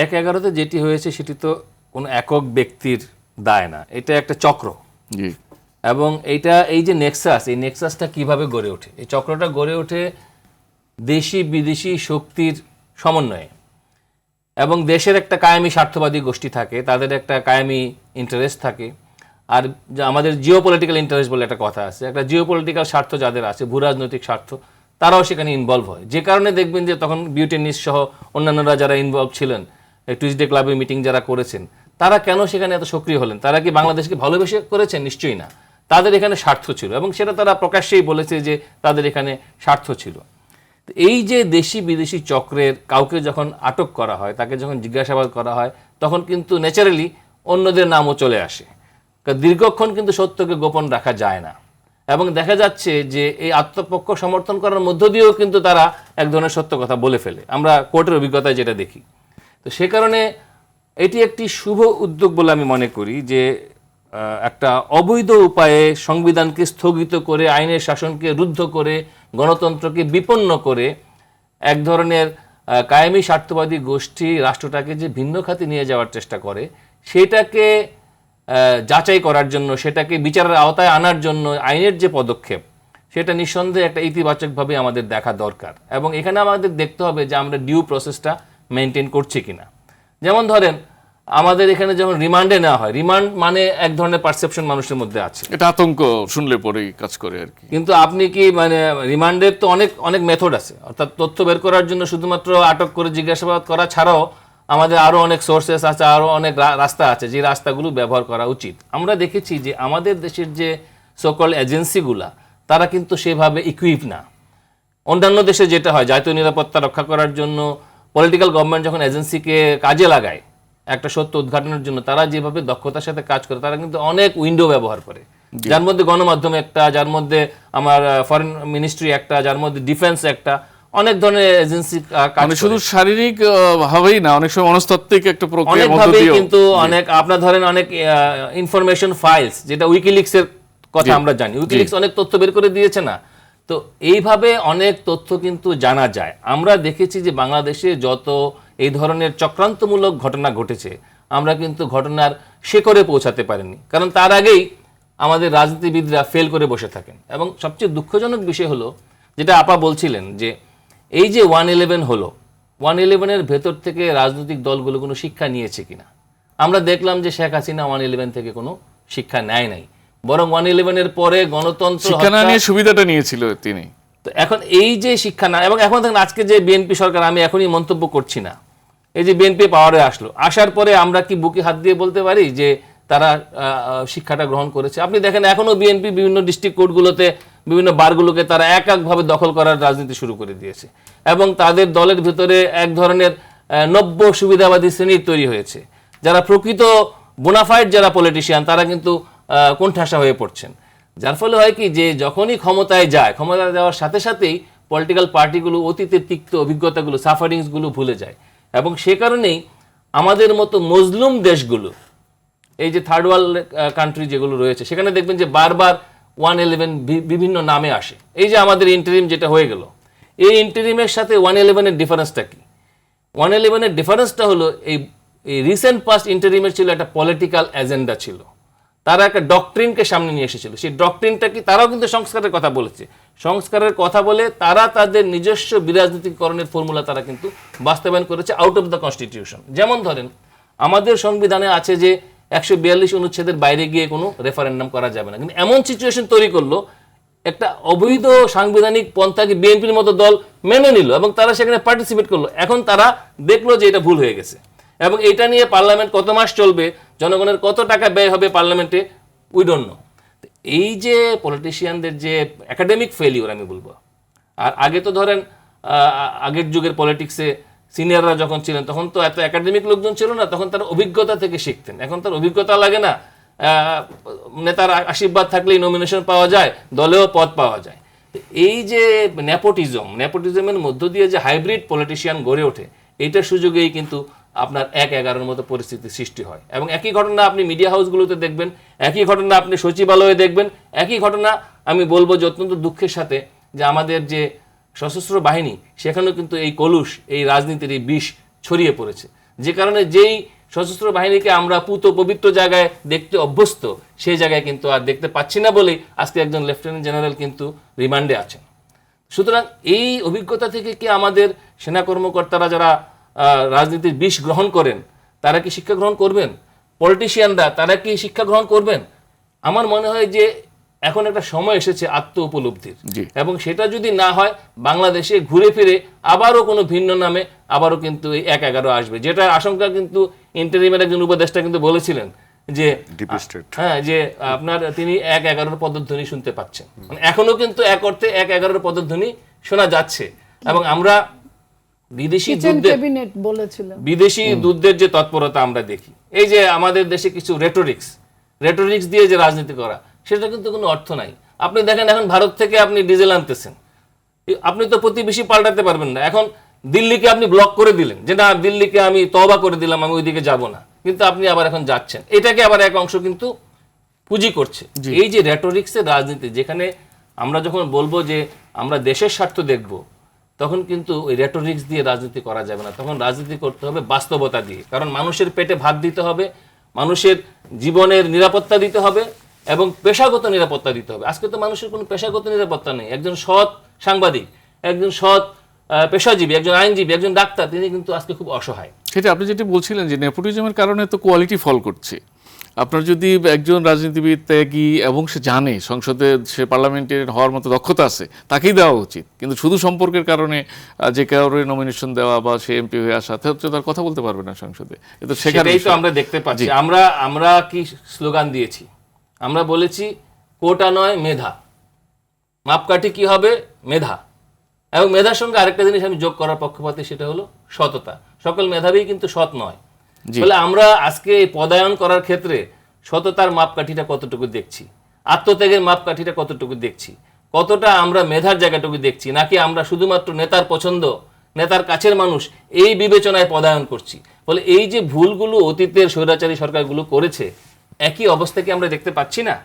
1/11 যেটি হয়েছে সেটি তো কোনো একক ব্যক্তির দায় না, এটা একটা চক্র। জি। এবং এইটা এই যে নেক্সাস, এই নেক্সাসটা কিভাবে গড়ে ওঠে, এই চক্রটা গড়ে ওঠে দেশি বিদেশি শক্তির সমন্বয়ে। এবং দেশের একটা কায়েমি স্বার্থবাদী গোষ্ঠী থাকে, তাদের একটা কায়েমি ইন্টারেস্ট থাকে। আর আমাদের জিওপলিটিক্যাল ইন্টারেস্ট বলে একটা কথা আছে, একটা জিওপলিটিক্যাল স্বার্থ যাদের আছে, ভূরাজনৈতিক স্বার্থ, তারাও সেখানে ইনভলভ হয়। যে কারণে দেখবেন যে তখন বিউটেনিস সহ অন্যান্যরা যারা ইনভলভ ছিলেন, টুইসডে ক্লাবে মিটিং যারা করেছেন, তারা কেন সেখানে এত সক্রিয় হলেন? তারা কি বাংলাদেশকে ভালোবেসে করেছেন? নিশ্চয়ই না। তাদের এখানে স্বার্থ ছিল, এবং সেটা তারা প্রকাশ্যেই বলেছে যে তাদের এখানে স্বার্থ ছিল। এই যে দেশি বিদেশি চক্রের কাউকে যখন আটক করা হয়, তাকে যখন জিজ্ঞাসাবাদ করা হয়, তখন কিন্তু ন্যাচারালি অন্যদের নামও চলে আসে। দীর্ঘক্ষণ কিন্তু সত্যকে গোপন রাখা যায় না। এবং দেখা যাচ্ছে যে এই আত্মপক্ষ সমর্থন করার মধ্য দিয়েও কিন্তু তারা এক ধরনের সত্য কথা বলে ফেলে, আমরা কোর্টের অভিজ্ঞতায় যেটা দেখি। তো সে কারণে এটি একটি শুভ উদ্যোগ বলে আমি মনে করি, যে একটা অবৈধ উপায়ে সংবিধানকে স্থগিত করে, আইনের শাসনকে রুদ্ধ করে, গণতন্ত্রকে বিপন্ন করে এক ধরনের কায়েমি স্বার্থবাদী গোষ্ঠী রাষ্ট্রটাকে যে ভিন্ন খাতে নিয়ে যাওয়ার চেষ্টা করে, সেটাকে যাচাই করার জন্য, সেটাকে বিচারের আওতায় আনার জন্য আইনের যে পদক্ষেপ, সেটা নিঃসন্দেহে একটা ইতিবাচকভাবে আমাদের দেখা দরকার। এবং এখানে আমাদের দেখতে হবে যে আমরা ডিউ প্রসেসটা মেনটেন করছি কিনা। যেমন ধরেন আমাদের এখানে যখন রিমান্ডে নেওয়া হয়, রিমান্ড মানে এক ধরনের পারসেপশন মানুষের মধ্যে আছে, এটা আতঙ্ক শুনলে পরেই কাজ করে আর কি। কিন্তু আপনি কি মানে রিমান্ডের তো অনেক অনেক মেথড আছে, অর্থাৎ তথ্য বের করার জন্য শুধুমাত্র আটক করে জিজ্ঞাসাবাদ করা ছাড়াও আমাদের আরও অনেক সোর্সেস আছে, আরও অনেক রাস্তা আছে, যে রাস্তাগুলো ব্যবহার করা উচিত। আমরা দেখেছি যে আমাদের দেশের যে সকল এজেন্সিগুলা, তারা কিন্তু সেভাবে ইকুইপ না। অন্যান্য দেশে যেটা হয়, জাতীয় নিরাপত্তা রক্ষা করার জন্য পলিটিক্যাল গভর্নমেন্ট যখন এজেন্সিকে কাজে লাগায় একটা সত্য উদ্ঘাটনের জন্য, তারা যেভাবে দক্ষতার সাথে কাজ করে, তারা কিন্তু অনেক উইন্ডো ব্যবহার করে, যার মধ্যে গণমাধ্যম একটা, যার মধ্যে আমার ফরেন মিনিস্ট্রি একটা, যার মধ্যে ডিফেন্স একটা, অনেক ধরনের এজেন্সি কাজ করে। শুধু শারীরিক ভাবেই না, অনেক সময় মনস্তাত্ত্বিক একটা প্রক্রিয়ার মধ্যে অনেকভাবেই দিয়েও কিন্তু অনেক আপনার ধরেন অনেক ইনফরমেশন ফাইলস, যেটা উইকিলিক্সের কথা আমরা জানি, উইকিলিক্স অনেক তথ্য বের করে দিয়েছে না। তো এইভাবে অনেক তথ্য কিন্তু জানা যায়। আমরা দেখেছি যে বাংলাদেশে যত এই ধরনের চক্রান্তমূলক ঘটনা ঘটেছে, আমরা কিন্তু ঘটনার শেকড়ে পৌঁছাতে পারিনি, কারণ তার আগেই আমাদের রাজনীতিবিদরা ফেল করে বসে থাকেন। এবং সবচেয়ে দুঃখজনক বিষয় হলো, যেটা আপা বলছিলেন, যে এই যে 111 হলো, 111-এর ভেতর থেকে রাজনৈতিক দলগুলো কোনো শিক্ষা নিয়েছে কিনা। আমরা দেখলাম যে শেখ হাসিনা 111 থেকে কোনো শিক্ষা নেয় নাই, বরং 111-এর পরে গণতন্ত্র শিক্ষা না নিয়ে সুবিধাটা নিয়েছিল তিনি। তো এখন এই যে শিক্ষা না, এবং এখন দেখেন আজকে যে বিএনপি সরকার, আমি এখনই মন্তব্য করছি না, এই যে বিএনপি পাওয়ারে আসলো, আসার পরে আমরা কি বুকে হাত দিয়ে বলতে পারি যে তারা শিক্ষাটা গ্রহণ করেছে? আপনি দেখেন এখনো বিএনপি বিভিন্ন ডিস্ট্রিক্ট কোর্টগুলোতে, বিভিন্ন বারগুলোকে তারা এককভাবে দখল করার রাজনীতি শুরু করে দিয়েছে, এবং তাদের দলের ভিতরে এক ধরনের নব্য সুবিধাবাদী শ্রেণী তৈরি হয়েছে, যারা প্রকৃত বোনাফাইড যারা পলিটিশিয়ান, তারা কিন্তু কোণঠাসা হয়ে পড়ছেন। যার ফলে হয় কি, যে যখনই ক্ষমতায় যায়, ক্ষমতায় যাওয়ার সাথে সাথেই পলিটিক্যাল পার্টিগুলো অতীতের তিক্ত অভিজ্ঞতাগুলো, সাফারিংসগুলো ভুলে যায়। এবং সে কারণেই আমাদের মতো মজলুম দেশগুলো, এই যে থার্ড ওয়ার্ল্ড কান্ট্রি যেগুলো রয়েছে, সেখানে দেখবেন যে বারবার 111 বিভিন্ন নামে আসে। এই যে আমাদের ইন্টারিম যেটা হয়ে গেল, এই ইন্টারিমের সাথে 111-এর ডিফারেন্সটা কি? 111-এর ডিফারেন্সটা হলো, এই রিসেন্ট পাস্ট ইন্টারিমের ছিল একটা পলিটিক্যাল এজেন্ডা ছিল, তারা একটা ডক্ট্রিনকে সামনে নিয়ে এসেছিল। সেই ডক্ট্রিনটা কি, তারাও কিন্তু সংস্কারের কথা বলেছে, সংস্কারের কথা বলে তারা তাদের নিজস্ব বিরাজনীতিকরণের ফর্মুলা তারা কিন্তু বাস্তবায়ন করেছে আউট অফ দ্য কনস্টিটিউশন। যেমন ধরেন আমাদের সংবিধানে আছে যে 142 অনুচ্ছেদের বাইরে গিয়ে কোনো রেফারেন্ডাম করা যাবে না, কিন্তু এমন সিচুয়েশন তৈরি করলো, একটা অবৈধ সাংবিধানিক পন্থাকে বিএনপির মতো দল মেনে নিল এবং তারা সেখানে পার্টিসিপেট করলো। এখন তারা দেখলো যে এটা ভুল হয়ে গেছে, এবং এটা নিয়ে পার্লামেন্ট কত মাস চলবে, জনগণের কত টাকা ব্যয় হবে পার্লামেন্টে, উই ডোন্ট নো। এই যে পলিটিশিয়ানদের যে একাডেমিক ফেলিওর আমি বলবো, আর আগে তো ধরেন আগের যুগের পলিটিক্সে সিনিয়ররা যখন ছিলেন, তখন তো এত একাডেমিক লোকজন ছিল না, তখন তারা অভিজ্ঞতা থেকে শিখতেন। এখন তার অভিজ্ঞতা লাগে না, নেতার আশীর্বাদ থাকলেই নমিনেশন পাওয়া যায়, দলেও পদ পাওয়া যায়। এই যে নেপোটিজমের মধ্য দিয়ে যে হাইব্রিড পলিটিশিয়ান গড়ে ওঠে, এইটার সুযোগেই কিন্তু আপনার 1/11-র মতো পরিস্থিতি সৃষ্টি হয়। এবং একই ঘটনা আপনি মিডিয়া হাউসগুলোতে দেখবেন, একই ঘটনা আপনি সচিবালয়ে দেখবেন, একই ঘটনা আমি বলবো যে অত্যন্ত দুঃখের সাথে, যে আমাদের যে সশস্ত্র বাহিনী, সেখানেও কিন্তু এই কলুষ, এই রাজনীতির এই বিষ ছড়িয়ে পড়েছে। যে কারণে যেই সশস্ত্র বাহিনীকে আমরা পুত পবিত্র জায়গায় দেখতে অভ্যস্ত, সেই জায়গায় কিন্তু আর দেখতে পাচ্ছি না বলেই আজকে একজন লেফটেন্যান্ট জেনারেল কিন্তু রিমান্ডে আছেন। সুতরাং এই অভিজ্ঞতা থেকে কি আমাদের সেনা কর্মকর্তারা যারা রাজনীতির বিষ গ্রহণ করেন তারা কি শিক্ষা গ্রহণ করবেন? পলিটিশিয়ানরা তারা কি শিক্ষা গ্রহণ করবেন? আমার মনে হয় যে এখন একটা সময় এসেছে আত্ম উপলব্ধির, এবং সেটা যদি না হয় বাংলাদেশে ঘুরে ফিরে আবারও কোনো ভিন্ন নামে আবারও কিন্তু এই 1-11 আসবে, যেটা আশঙ্কা কিন্তু ইন্টারিমের একজন উপদেষ্টা কিন্তু বলেছিলেন যে হ্যাঁ, যে আপনার তিনি 1-11 পদধ্বনি শুনতে পাচ্ছেন। মানে এখনো কিন্তু এক অর্থে 1-11 পদধ্বনি শোনা যাচ্ছে। এবং আমরা বিদেশি দূতদের যে তৎপরতা আমরা দেখি, এই যে আমাদের দেশে কিছু রেটোরিক্স দিয়ে যে রাজনীতি করা, সেটা কিন্তু কোনো অর্থ নাই। আপনি দেখেন এখন ভারত থেকে আপনি ডিজেল আনতেছেন, আপনি তো প্রতিবেশী পাল্টাতে পারবেন না। এখন দিল্লিকে আপনি ব্লক করে দিলেন যে না, দিল্লিকে আমি তওবা করে দিলাম, আমি ওইদিকে যাব না, কিন্তু আপনি আবার এখন যাচ্ছেন। এটাকে আবার এক অংশ কিন্তু পুঁজি করছে। এই যে রেটোরিক্সের রাজনীতি, যেখানে আমরা যখন বলবো যে আমরা দেশের স্বার্থ দেখব, তখন কিন্তু ওই রেটোরিক্স দিয়ে রাজনীতি করা যাবে না। তখন রাজনীতি করতে হবে বাস্তবতা দিয়ে, কারণ মানুষের পেটে ভাত দিতে হবে, মানুষের জীবনের নিরাপত্তা দিতে হবে এবং পেশাগত নিরাপত্তা দিতে হবে। আজকে তো মানুষের কোনো পেশাগত নিরাপত্তা নেই। একজন সৎ সাংবাদিক, একজন সৎ পেশাজীবী, একজন আইনজীবী, একজন ডাক্তার, তিনি কিন্তু আজকে খুব অসহায়। সেটা আপনি যেটা বলছিলেন যে নেপোটিজমের কারণে তো কোয়ালিটি ফল করছে। আপনার যদি একজন রাজনীতিবিদ ত্যাগী এবং সে জানে সংসদে সে পার্লামেন্টের হওয়ার মতো দক্ষতা আছে, তাকেই দেওয়া উচিত। কিন্তু শুধু সম্পর্কের কারণে যে কারোর নমিনেশন দেওয়া বা সে এমপি হয়ে আসা, হচ্ছে তার কথা বলতে পারবে না সংসদে। সেটাই তো আমরা দেখতে পাচ্ছি। আমরা কি স্লোগান দিয়েছি? আমরা বলেছি কোটা নয় মেধা, মাপকাঠি কি হবে? মেধা। এবং মেধার সঙ্গে আরেকটা জিনিস আমি যোগ করার পক্ষপাতী, সেটা হলো সততা। সকল মেধাবী কিন্তু সৎ নয়। ফলে আমরা আজকে পদায়ন করার ক্ষেত্রে সততার মাপকাঠিটা কতটুকু দেখছি, আত্মত্যাগের মাপকাঠিটা কতটুকু দেখছি, কতটা আমরা মেধার জায়গাটুকু দেখছি, নাকি আমরা শুধুমাত্র নেতার পছন্দ, নেতার কাছের মানুষ, এই বিবেচনায় পদায়ন করছি। ফলে এই যে ভুলগুলো অতীতের স্বৈরাচারী সরকারগুলো করেছে, একই অবস্থা কি আমরা দেখতে পাচ্ছি না?